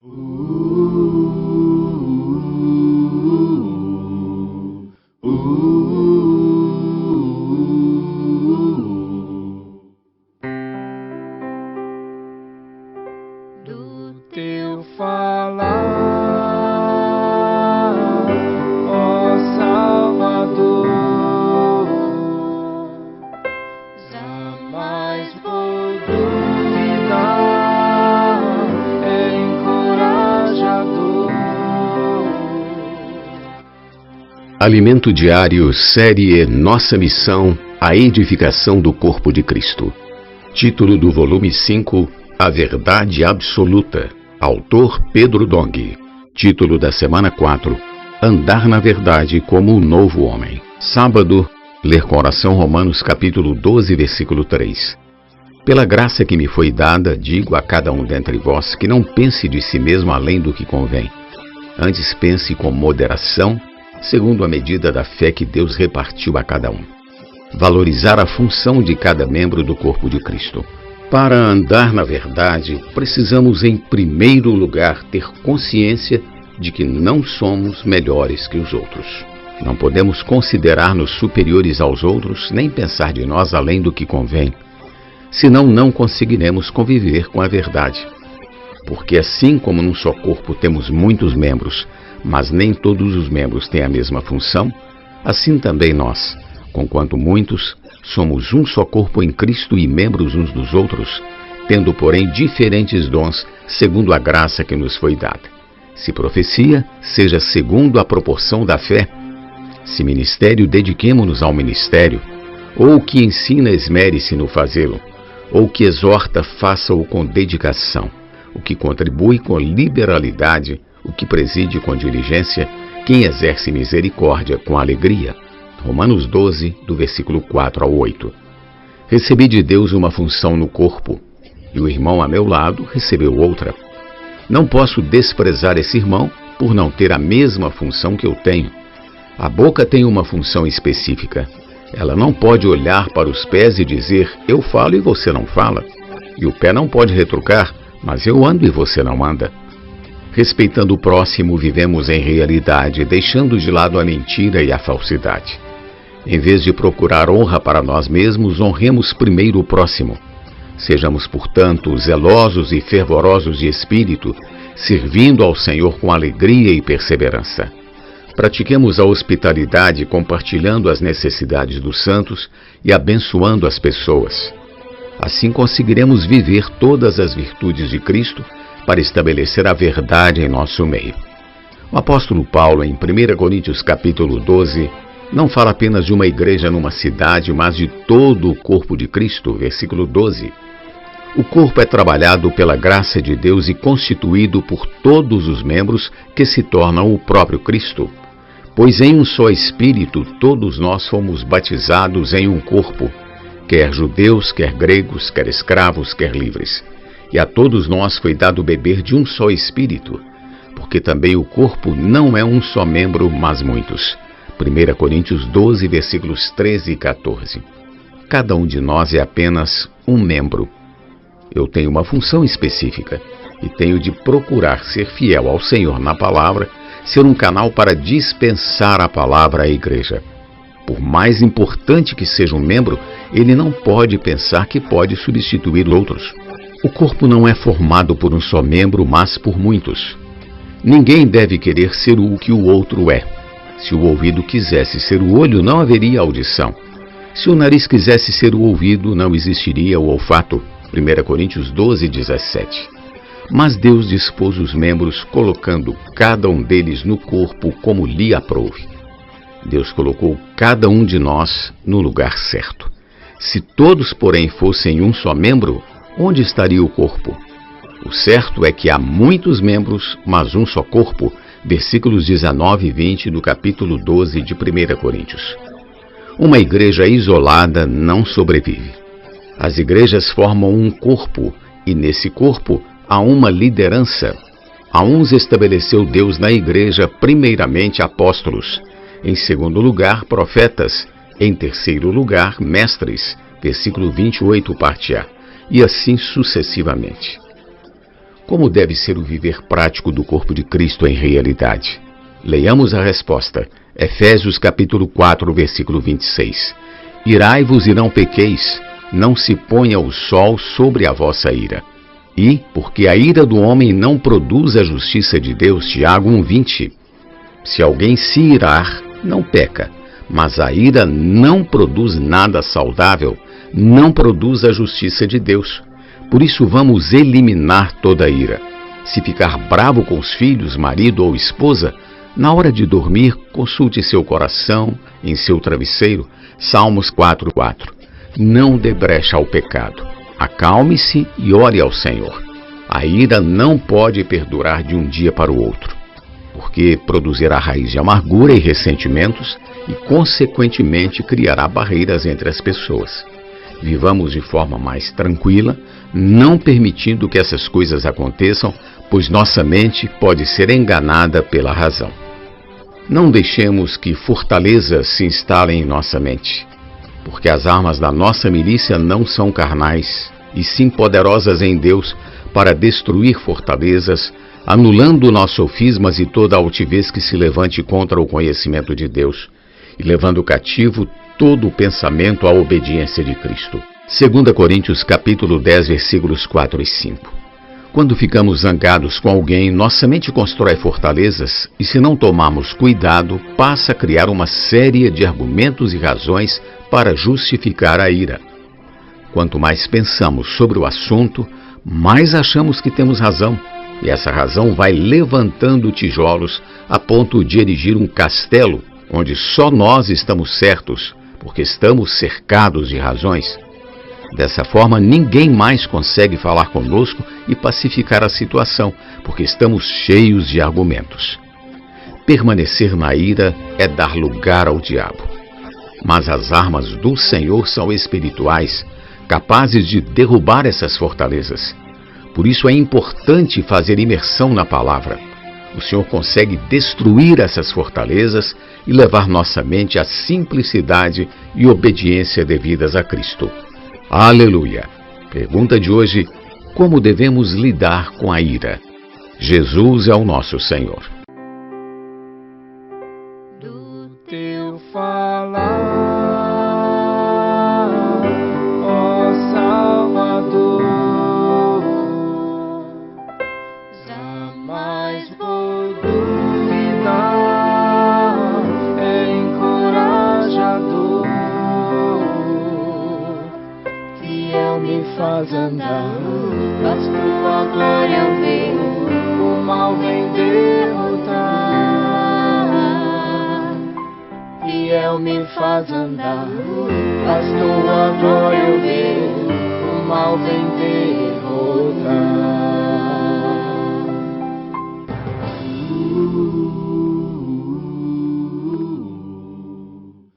Do teu falar, ó Salvador, jamais vou duvidar, é encorajador. Alimento Diário, série Nossa Missão, a edificação do corpo de Cristo. Título do volume 5, A Verdade Absoluta. Autor Pedro Dong. Título da semana 4, Andar na Verdade como o Novo Homem. Sábado, ler com oração Romanos capítulo 12, versículo 3. Pela graça que me foi dada, digo a cada um dentre vós que não pense de si mesmo além do que convém. Antes pense com moderação, segundo a medida da fé que Deus repartiu a cada um. Valorizar a função de cada membro do corpo de Cristo. Para andar na verdade, precisamos em primeiro lugar ter consciência de que não somos melhores que os outros. Não podemos considerar-nos superiores aos outros, nem pensar de nós além do que convém, senão não conseguiremos conviver com a verdade. Porque assim como num só corpo temos muitos membros, mas nem todos os membros têm a mesma função, assim também nós, conquanto muitos, somos um só corpo em Cristo e membros uns dos outros, tendo, porém, diferentes dons, segundo a graça que nos foi dada. Se profecia, seja segundo a proporção da fé. Se ministério, dediquemo-nos ao ministério. Ou o que ensina, esmere-se no fazê-lo. Ou o que exorta, faça-o com dedicação. O que contribui com liberalidade, o que preside com diligência, quem exerce misericórdia com alegria. Romanos 12, do versículo 4 ao 8. Recebi de Deus uma função no corpo, e o irmão a meu lado recebeu outra. Não posso desprezar esse irmão por não ter a mesma função que eu tenho. A boca tem uma função específica. Ela não pode olhar para os pés e dizer, eu falo e você não fala. E o pé não pode retrucar, mas eu ando e você não anda. Respeitando o próximo, vivemos em realidade, deixando de lado a mentira e a falsidade. Em vez de procurar honra para nós mesmos, honremos primeiro o próximo. Sejamos, portanto, zelosos e fervorosos de espírito, servindo ao Senhor com alegria e perseverança. Pratiquemos a hospitalidade, compartilhando as necessidades dos santos e abençoando as pessoas. Assim conseguiremos viver todas as virtudes de Cristo para estabelecer a verdade em nosso meio. O apóstolo Paulo, em 1 Coríntios capítulo 12, não fala apenas de uma igreja numa cidade, mas de todo o corpo de Cristo, versículo 12. O corpo é trabalhado pela graça de Deus e constituído por todos os membros que se tornam o próprio Cristo. Pois em um só Espírito todos nós fomos batizados em um corpo, quer judeus, quer gregos, quer escravos, quer livres. E a todos nós foi dado beber de um só Espírito, porque também o corpo não é um só membro, mas muitos. 1 Coríntios 12, versículos 13 e 14. Cada um de nós é apenas um membro. Eu tenho uma função específica e tenho de procurar ser fiel ao Senhor na palavra, ser um canal para dispensar a palavra à igreja. Por mais importante que seja um membro, ele não pode pensar que pode substituir outros. O corpo não é formado por um só membro, mas por muitos. Ninguém deve querer ser o que o outro é. Se o ouvido quisesse ser o olho, não haveria audição. Se o nariz quisesse ser o ouvido, não existiria o olfato. 1 Coríntios 12, 17. Mas Deus dispôs os membros, colocando cada um deles no corpo como lhe aprouve. Deus colocou cada um de nós no lugar certo. Se todos, porém, fossem um só membro, onde estaria o corpo? O certo é que há muitos membros, mas um só corpo. Versículos 19 e 20 do capítulo 12 de 1 Coríntios. Uma igreja isolada não sobrevive. As igrejas formam um corpo, e nesse corpo há uma liderança. A uns estabeleceu Deus na igreja, primeiramente apóstolos, em segundo lugar profetas, em terceiro lugar mestres, versículo 28, parte A, e assim sucessivamente. Como deve ser o viver prático do corpo de Cristo em realidade? Leiamos a resposta. Efésios capítulo 4, versículo 26. Irai-vos e não pequeis, não se ponha o sol sobre a vossa ira. E, porque a ira do homem não produz a justiça de Deus, Tiago 1,20. Se alguém se irar, não peca, mas a ira não produz nada saudável, não produz a justiça de Deus. Por isso vamos eliminar toda a ira. Se ficar bravo com os filhos, marido ou esposa, na hora de dormir, consulte seu coração em seu travesseiro, Salmos 4,4. Não dê brecha ao pecado. Acalme-se e ore ao Senhor. A ira não pode perdurar de um dia para o outro, porque produzirá raiz de amargura e ressentimentos e, consequentemente, criará barreiras entre as pessoas. Vivamos de forma mais tranquila, não permitindo que essas coisas aconteçam, pois nossa mente pode ser enganada pela razão. Não deixemos que fortalezas se instalem em nossa mente, porque as armas da nossa milícia não são carnais, e sim poderosas em Deus para destruir fortalezas, anulando nossos sofismas e toda altivez que se levante contra o conhecimento de Deus, e levando cativo todo o pensamento à obediência de Cristo. 2 Coríntios capítulo 10, versículos 4 e 5. Quando ficamos zangados com alguém, nossa mente constrói fortalezas e, se não tomarmos cuidado, passa a criar uma série de argumentos e razões para justificar a ira. Quanto mais pensamos sobre o assunto, mais achamos que temos razão, e essa razão vai levantando tijolos a ponto de erigir um castelo onde só nós estamos certos, porque estamos cercados de razões. Dessa forma, ninguém mais consegue falar conosco e pacificar a situação, porque estamos cheios de argumentos. Permanecer na ira é dar lugar ao diabo. Mas as armas do Senhor são espirituais, capazes de derrubar essas fortalezas. Por isso é importante fazer imersão na palavra. O Senhor consegue destruir essas fortalezas e levar nossa mente à simplicidade e obediência devidas a Cristo. Aleluia! Pergunta de hoje: como devemos lidar com a ira? Jesus é o nosso Senhor. Do teu falar, ó Salvador, jamais vou duvidar, é encorajador. Fiel me faz andar, faz tua glória ver, o mal vem derrotar. Fiel me faz andar, faz tua glória ver, o mal vem derrotar.